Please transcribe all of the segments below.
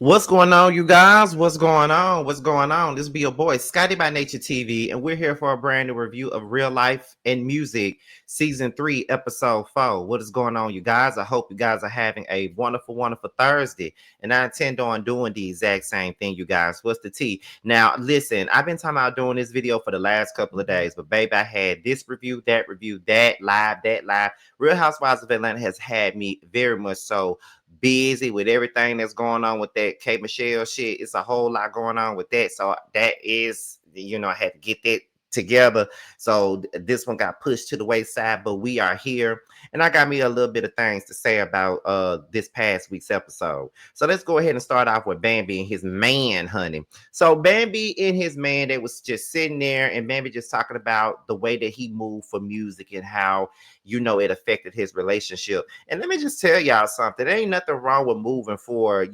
What's going on, you guys? What's going on? What's going on? This be your boy, Scotty by Nature TV, and we're here for a brand new review of Real Life and Music, Season 3, Episode 4. What is going on, you guys? I hope you guys are having a wonderful, wonderful Thursday, and I intend on doing the exact same thing, you guys. What's the tea? Now, listen, I've been talking about doing this video for the last couple of days, but baby, I had this review, that live. Real Housewives of Atlanta has had me very much so busy with everything that's going on with that K Michelle shit. It's a whole lot going on with that. So that is, I had to get that together. So this one got pushed to the wayside, but we are here. And I got me a little bit of things to say about this past week's episode. So let's go ahead and start off with Bambi and his man, honey. So Bambi and his man, they was just sitting there, and Bambi just talking about the way that he moved for music and how, it affected his relationship. And let me just tell y'all something. There ain't nothing wrong with moving for,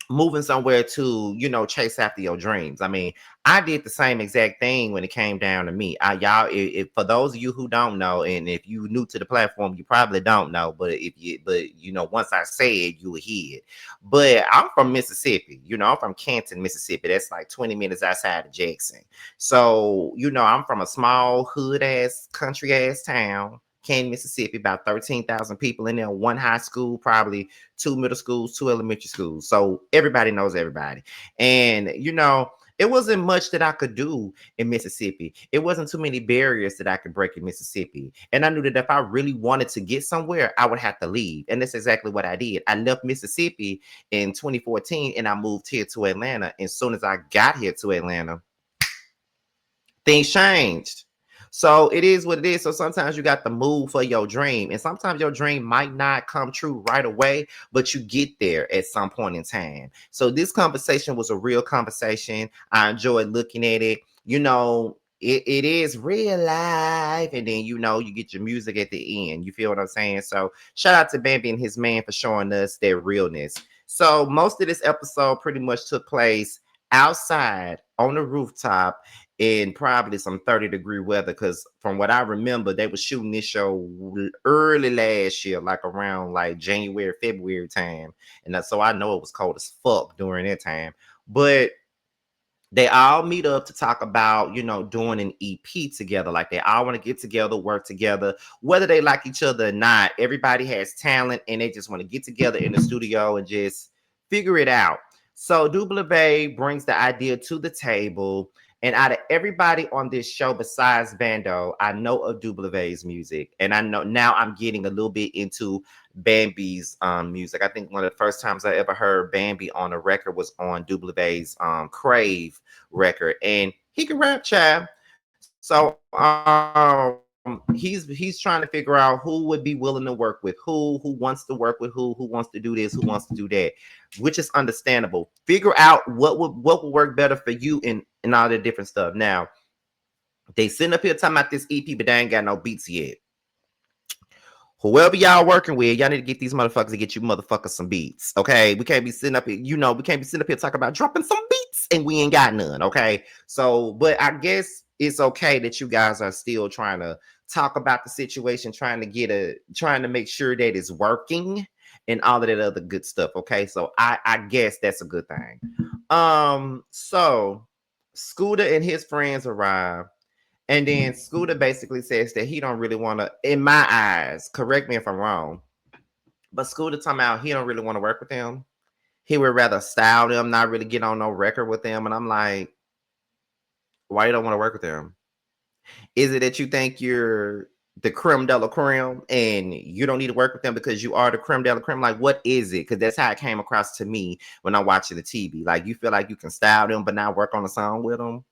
moving somewhere to, chase after your dreams. I mean, I did the same exact thing when it came down to me. Y'all, if for those of you who don't know, and if you new to the platform, you probably don't know, once I say it, you will hear it. But I'm from Mississippi. I'm from Canton, Mississippi. That's like 20 minutes outside of Jackson. So, I'm from a small hood ass, country ass town. Canton, Mississippi, about 13,000 people in there, one high school, probably two middle schools, two elementary schools. So everybody knows everybody. And, it wasn't much that I could do in Mississippi. It wasn't too many barriers that I could break in Mississippi. And I knew that if I really wanted to get somewhere, I would have to leave. And that's exactly what I did. I left Mississippi in 2014 and I moved here to Atlanta. And as soon as I got here to Atlanta, things changed. So it is what it is. So sometimes you got to move for your dream. And sometimes your dream might not come true right away, but you get there at some point in time. So this conversation was a real conversation. I enjoyed looking at it. It is real life. And then, you get your music at the end. You feel what I'm saying? So shout out to Bambi and his man for showing us their realness. So most of this episode pretty much took place outside on the rooftop in probably some 30-degree weather, because from what I remember, they were shooting this show early last year, like around like January, February time. And so I know it was cold as fuck during that time. But they all meet up to talk about, doing an EP together. Like they all want to get together, work together, whether they like each other or not. Everybody has talent and they just want to get together in the studio and just figure it out. So Double brings the idea to the table. And out of everybody on this show besides Bando, I know of Double's music. And I know now I'm getting a little bit into Bambi's music. I think one of the first times I ever heard Bambi on a record was on Double's Crave record. And he can rap, child. So he's trying to figure out who would be willing to work with who wants to work with who wants to do this, who wants to do that, which is understandable. Figure out what would work better for you and all the different stuff. Now, they sitting up here talking about this EP, but they ain't got no beats yet. Whoever y'all working with, y'all need to get these motherfuckers to get you motherfuckers some beats. Okay, we can't be sitting up here, we can't be sitting up here talking about dropping some beats and we ain't got none. Okay, so but I guess it's okay that you guys are still trying to talk about the situation, trying to make sure that it's working and all of that other good stuff. Okay, so I guess that's a good thing. So Scooter and his friends arrive. And then Scooter basically says that he don't really want to, in my eyes, correct me if I'm wrong, but Scooter talking about he don't really want to work with them. He would rather style them, not really get on no record with them. And I'm like, why you don't want to work with them? Is it that you think you're the creme de la creme and you don't need to work with them because you are the creme de la creme? Like, what is it? Because that's how it came across to me when I'm watching the TV. Like, you feel like you can style them but not work on a song with them.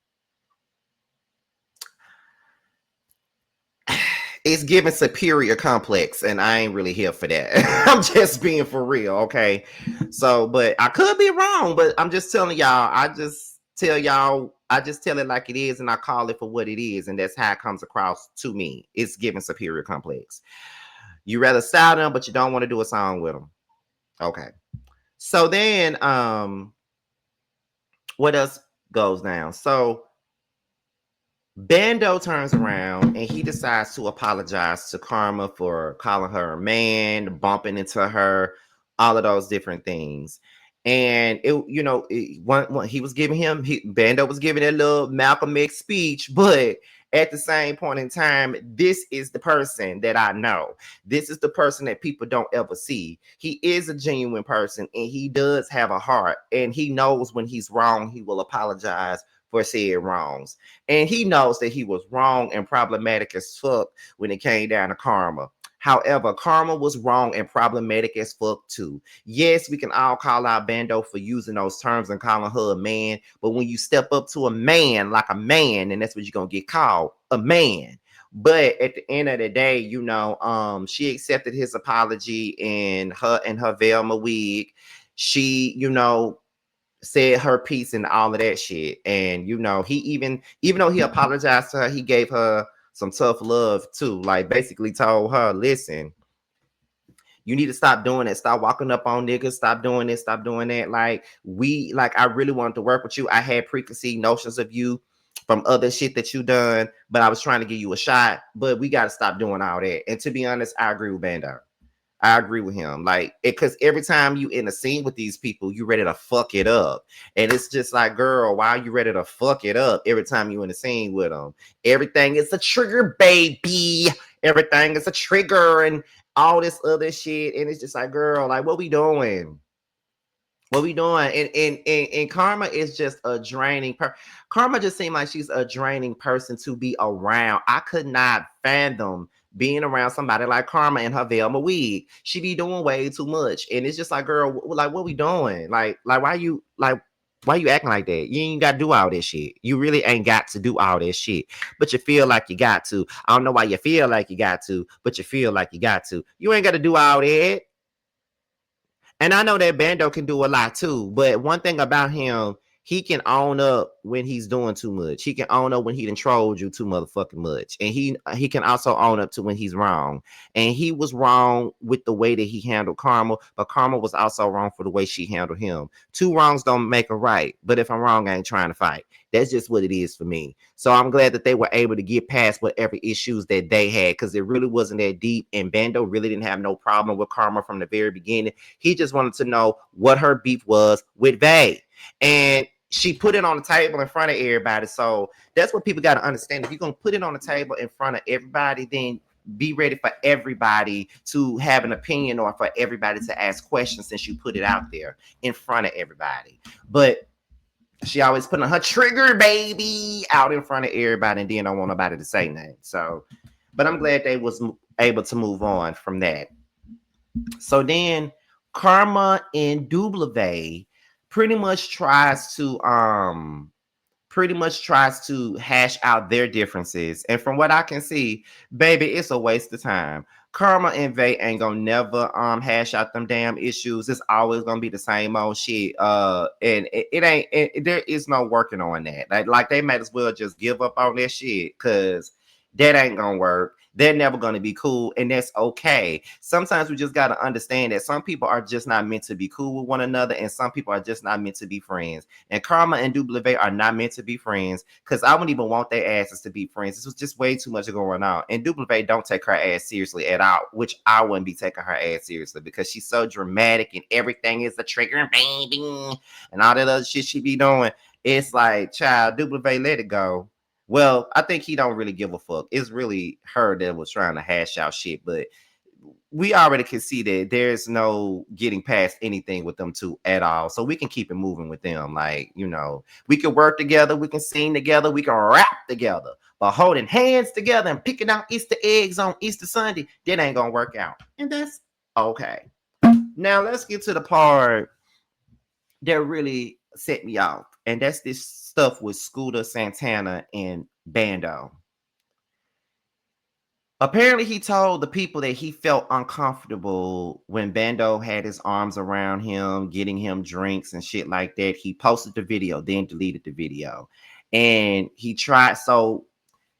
It's giving superior complex, and I ain't really here for that. I'm just being for real, okay? So, but I could be wrong, but I'm just telling y'all, I just tell it like it is, and I call it for what it is, and that's how it comes across to me. It's giving superior complex. You rather style them, but you don't want to do a song with them. Okay. So then, what else goes down? So Bando turns around and he decides to apologize to Karma for calling her a man, bumping into her, all of those different things. And he was giving Bando was giving that little Malcolm X speech, but at the same point in time, this is the person that I know. This is the person that people don't ever see. He is a genuine person, and he does have a heart, and he knows when he's wrong, he will apologize for said wrongs. And he knows that he was wrong and problematic as fuck when it came down to Karma. However, Karma was wrong and problematic as fuck too. Yes, we can all call out Bando for using those terms and calling her a man, but when you step up to a man like a man, then that's what you're gonna get called, a man. But at the end of the day, she accepted his apology in her Velma wig. She, said her piece and all of that shit. And he even though he apologized to her, he gave her some tough love too. Like basically told her, listen, you need to stop doing it. Stop walking up on niggas. Stop doing this. Stop doing that. Like I really wanted to work with you. I had preconceived notions of you from other shit that you done, but I was trying to give you a shot. But we got to stop doing all that. And to be honest, I agree with Bando. I agree with him. Like, because every time you in a scene with these people, you ready to fuck it up. And it's just like, girl, why are you ready to fuck it up every time you in a scene with them? Everything is a trigger, baby. Everything is a trigger and all this other shit. And it's just like, girl, like, what we doing? What we doing? And Karma is just a draining Karma just seemed like she's a draining person to be around. I could not fathom being around somebody like Karma and her Velma wig. She be doing way too much. And it's just like, girl, like what we doing? Like why you acting like that? You ain't got to do all this shit. You really ain't got to do all this shit. But you feel like you got to. I don't know why you feel like you got to, but you feel like you got to. You ain't got to do all that. And I know that Bando can do a lot too, but one thing about him, he can own up when he's doing too much. He can own up when he done trolled you too motherfucking much. And he can also own up to when he's wrong. And he was wrong with the way that he handled Karma, but Karma was also wrong for the way she handled him. Two wrongs don't make a right. But if I'm wrong, I ain't trying to fight. That's just what it is for me. So I'm glad that they were able to get past whatever issues that they had, because it really wasn't that deep. And Bando really didn't have no problem with Karma from the very beginning. He just wanted to know what her beef was with Vay. And she put it on the table in front of everybody. So that's what people got to understand. If you're going to put it on the table in front of everybody, then be ready for everybody to have an opinion or for everybody to ask questions, since you put it out there in front of everybody. But she always putting her trigger baby out in front of everybody, and then don't want nobody to say nothing. So, but I'm glad they was able to move on from that. So then Karma and W pretty much tries to hash out their differences. And from what I can see, baby, it's a waste of time. Karma and Vay ain't gonna never hash out them damn issues. It's always gonna be the same old shit. And it ain't there is no working on that. Like they might as well just give up on that shit, because that ain't gonna work. They're never going to be cool, and that's okay. Sometimes we just got to understand that some people are just not meant to be cool with one another, and some people are just not meant to be friends. And Karma and W are not meant to be friends, because I wouldn't even want their asses to be friends. This was just way too much going on. And W don't take her ass seriously at all, which I wouldn't be taking her ass seriously, because she's so dramatic and everything is a trigger, baby, and all that other shit she be doing. It's like, child, W, let it go. Well, I think he don't really give a fuck. It's really her that was trying to hash out shit, but we already can see that there's no getting past anything with them two at all. So we can keep it moving with them. Like, we can work together, we can sing together, we can rap together. But holding hands together and picking out Easter eggs on Easter Sunday, that ain't gonna work out. And that's okay. Now let's get to the part that really set me off. And that's this stuff with Scooter, Santana, and Bando. Apparently, he told the people that he felt uncomfortable when Bando had his arms around him, getting him drinks and shit like that. He posted the video, then deleted the video. And he tried. So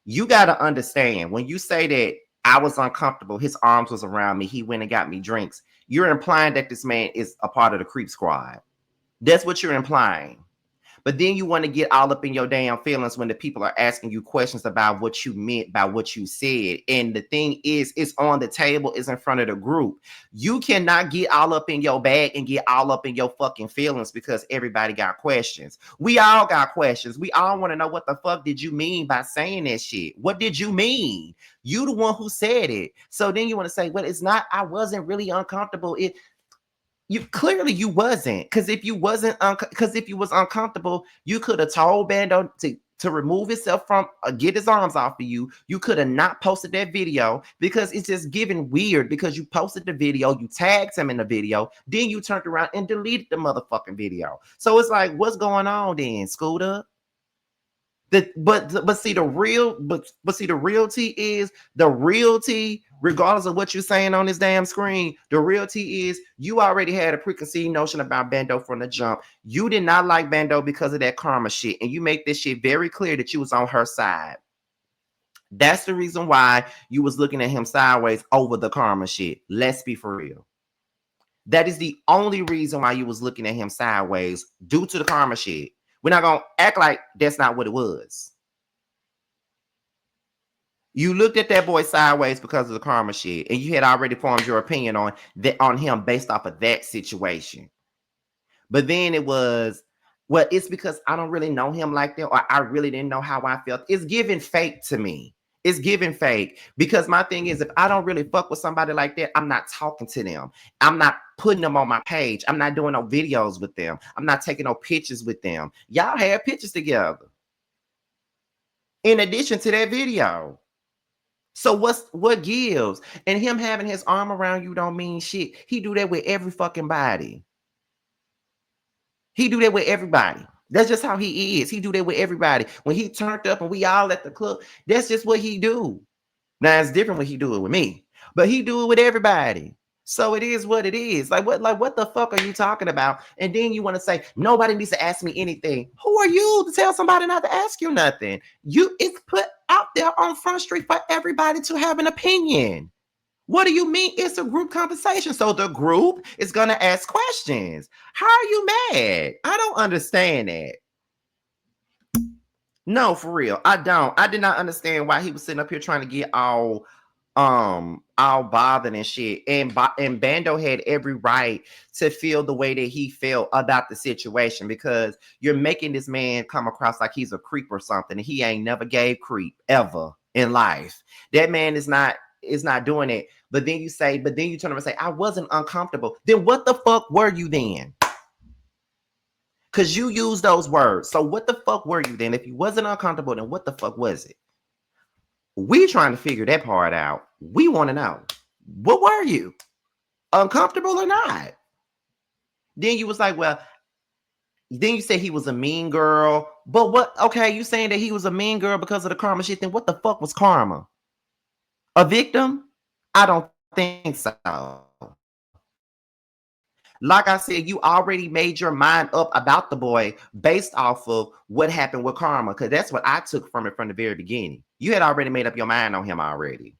you got to understand, when you say that I was uncomfortable, his arms was around me, he went and got me drinks, you're implying that this man is a part of the creep squad. That's what you're implying. But then you want to get all up in your damn feelings when the people are asking you questions about what you meant by what you said. And the thing is, it's on the table, it's in front of the group. You cannot get all up in your bag and get all up in your fucking feelings because everybody got questions. We all got questions. We all want to know what the fuck did you mean by saying that shit? What did you mean? You the one who said it. So then you want to say, well, it's not, I wasn't really uncomfortable. You clearly you wasn't, because if you wasn't because if you was uncomfortable, you could have told Bando to remove himself from get his arms off of you. You could have not posted that video, because it's just giving weird, because you posted the video, you tagged him in the video, then you turned around and deleted the motherfucking video. So it's like, what's going on then, Scooter? But see the real but see the realty is the realty, regardless of what you're saying on this damn screen. The realty is you already had a preconceived notion about Bando from the jump. You did not like Bando because of that karma shit, and you make this shit very clear that you was on her side. That's the reason why you was looking at him sideways over the karma shit. Let's be for real. That is the only reason why you was looking at him sideways, due to the karma shit. We're not gonna act like that's not what it was. You looked at that boy sideways because of the karma shit, and you had already formed your opinion on that, on him, based off of that situation. But then it was, well, it's because I don't really know him like that, or I really didn't know how I felt. It's giving fake to me. It's giving fake, because my thing is, if I don't really fuck with somebody like that, I'm not talking to them. I'm not putting them on my page. I'm not doing no videos with them. I'm not taking no pictures with them. Y'all had pictures together in addition to that video. So what gives? And him having his arm around you don't mean shit. He do that with every fucking body. He do that with everybody. That's just how he is. He do that with everybody. When he turned up and we all at the club, that's just what he do. Now it's different when he do it with me, but he do it with everybody. So it is what it is. Like what the fuck are you talking about? And then you want to say nobody needs to ask me anything. Who are you to tell somebody not to ask you nothing? It's put out there on Front Street for everybody to have an opinion. What do you mean? It's a group conversation. So the group is going to ask questions. How are you mad? I don't understand that. No, for real. I don't. I did not understand why he was sitting up here trying to get all bothered and shit. And Bando had every right to feel the way that he felt about the situation, because you're making this man come across like he's a creep or something, and he ain't never gave creep ever in life. That man is not doing it. But then you turn around and say, I wasn't uncomfortable. Then what the fuck were you then? Because you use those words. So what the fuck were you then? If you wasn't uncomfortable, then what the fuck was it? We trying to figure that part out. We want to know. What were you? Uncomfortable or not? Then you was like, well, then you say he was a mean girl. But what? Okay, you saying that he was a mean girl because of the karma shit. Then what the fuck was karma? A victim? I don't think so. Like I said, you already made your mind up about the boy based off of what happened with karma, because that's what I took from it from the very beginning. You had already made up your mind on him already.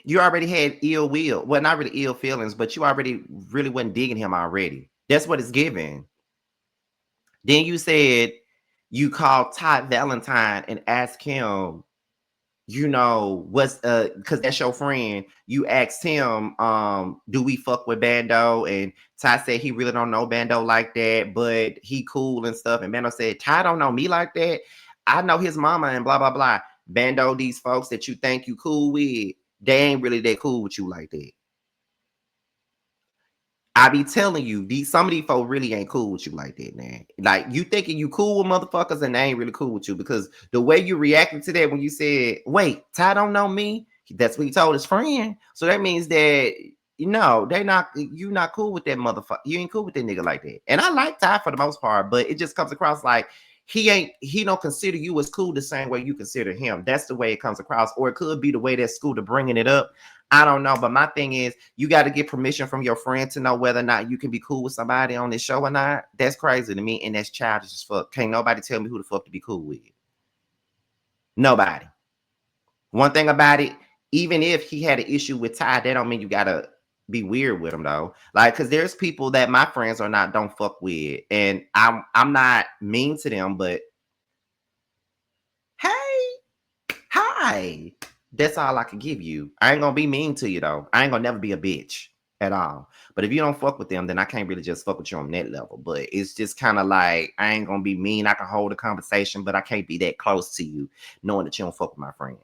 You already had ill will. Well, not really ill feelings, but you already really wasn't digging him already. That's what it's giving. Then you said you called Todd Valentine and asked him, what's because that's your friend. You asked him, do we fuck with Bando? And Ty said he really don't know Bando like that, but he cool and stuff. And Bando said, Ty don't know me like that. I know his mama and blah blah blah. Bando, these folks that you think you cool with, they ain't really that cool with you like that. I be telling you, some of these folks really ain't cool with you like that, man. Like, you thinking you cool with motherfuckers and they ain't really cool with you, because the way you reacted to that when you said, wait, Ty don't know me, that's what he told his friend. So that means that, you not cool with that motherfucker. You ain't cool with that nigga like that. And I like Ty for the most part, but it just comes across like he don't consider you as cool the same way you consider him. That's the way it comes across. Or it could be the way that Scooter bringing it up. I don't know, but my thing is, you got to get permission from your friend to know whether or not you can be cool with somebody on this show or not. That's crazy to me, and that's childish as fuck. Can't nobody tell me who the fuck to be cool with. Nobody. One thing about it, Even if he had an issue with Ty, that don't mean you gotta be weird with him though. Like, cause there's people that my friends are not don't fuck with, and I'm not mean to them, but hey, hi. That's all I can give you. I ain't gonna be mean to you though. I ain't gonna never be a bitch at all. But if you don't fuck with them, then I can't really just fuck with you on that level. But it's just kind of like I ain't gonna be mean. I can hold a conversation, but I can't be that close to you, knowing that you don't fuck with my friend.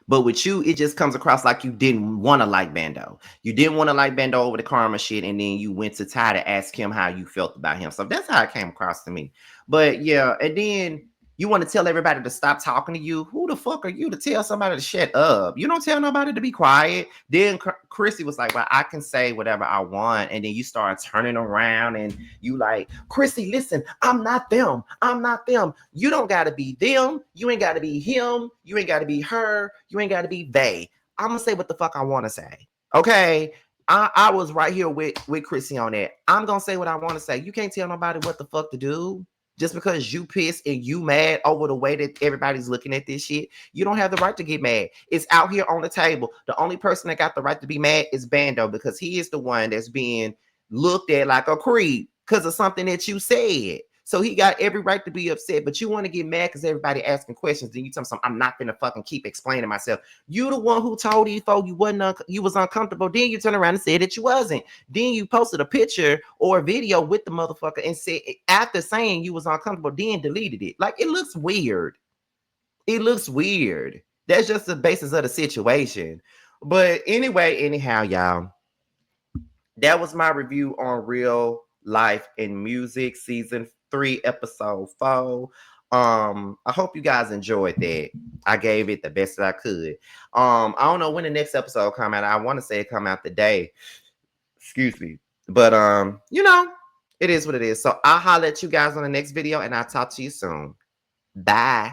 But with you, it just comes across like you didn't want to like Bando. You didn't want to like Bando over the karma shit, and then you went to Ty to ask him how you felt about him. So that's how it came across to me. But yeah, and then you want to tell everybody to stop talking to you. Who the fuck are you to tell somebody to shut up? You don't tell nobody to be quiet. Then Chrissy was like, well, I can say whatever I want. And then you start turning around and you like, Chrissy, listen, I'm not them. I'm not them. You don't got to be them. You ain't got to be him. You ain't got to be her. You ain't got to be they. I'm going to say what the fuck I want to say. Okay? I was right here with Chrissy on that. I'm going to say what I want to say. You can't tell nobody what the fuck to do. Just because you pissed and you mad over the way that everybody's looking at this shit, you don't have the right to get mad. It's out here on the table. The only person that got the right to be mad is Bando, because he is the one that's being looked at like a creep because of something that you said. So he got every right to be upset, but you want to get mad because everybody asking questions. Then you tell them, I'm not gonna fucking keep explaining myself. You the one who told these folks you you was uncomfortable. Then you turn around and said that you wasn't. Then you posted a picture or a video with the motherfucker and said, after saying you was uncomfortable, then deleted it. Like, it looks weird. It looks weird. That's just the basis of the situation. But anyway, anyhow, y'all, that was my review on Real Life and Music season 3, episode 4. I hope you guys enjoyed that. I gave it the best that I could. I don't know when the next episode come out. I want to say it come out today. Excuse me. But you know, it is what it is. So I'll holler at you guys on the next video, and I'll talk to you soon. Bye.